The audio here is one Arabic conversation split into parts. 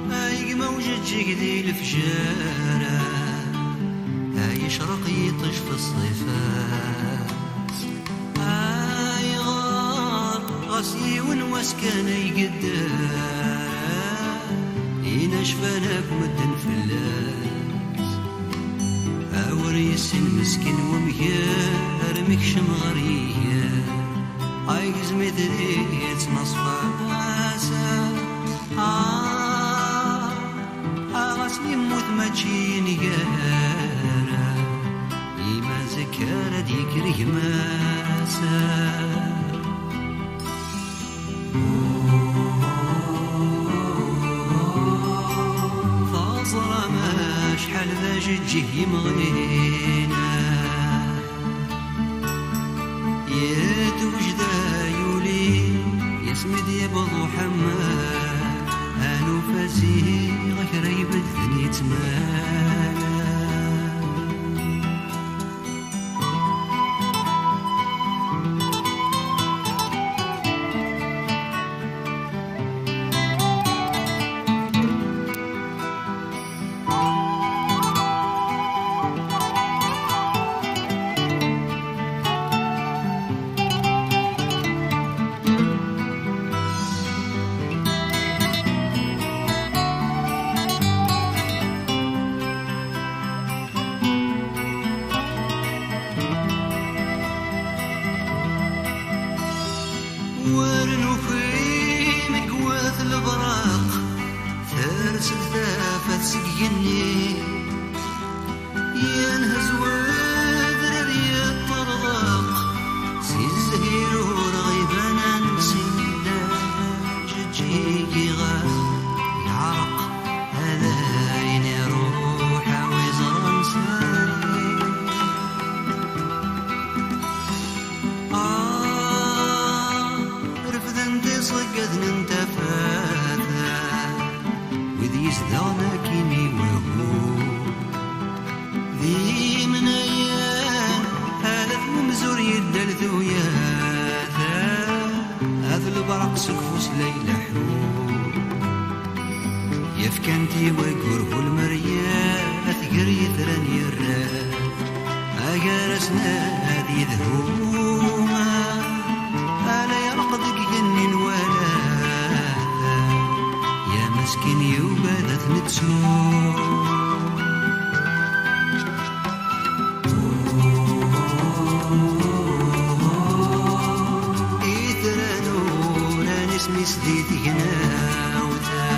هاي موجة جيدي الفجارة، هاي يشرق يطش في الصيفات، هاي غار غسي ونواس كان يقدر ينشفنا بمدن فلاس، أوريس مسكين وميار مكشم غرية، هاي قزمي ذريت نصفاسا غسي موت ماشي نيارا، إما زكارة ديك رجماسا. شحال ذا جيجي يمغينا يا توجدا يولي يسمد يبضو حماد، انو فازي غير يبدل يتمالا. ورنو في مقوات البراق ثارس الثافت سقيني، ينهز وذر رياض مرضاق سي الزهير ورغيبانا نسينا، جيجي غاف العرق هذا عيني روحه وزران ساري. صقد ننتفاثا وذي يزدغنا كيمي وهو ذي من ايام هالف ممزور يدل ذوياثا، هذا البرق سكفوس ليلة حور يفكنتي وقرب المرياث قريث رن يراث، اقارسنا هذي ذهوما ألا يرقدك جنين ولا يا مسكين يوبادت نتسوق. إثرانو لا نسمي سديت جناوتا،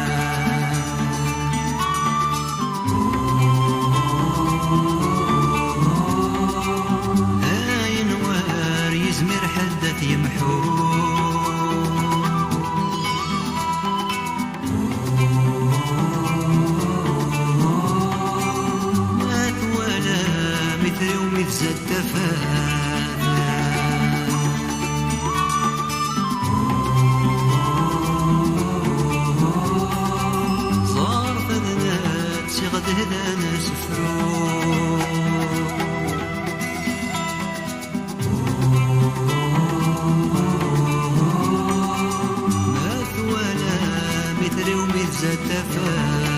هاي نوار يزمر حدث يمحو، زاد تفاهة صار فذنات صيغة هدانا سفرو، ما ثوالا مثل ومثل زاد تفاهة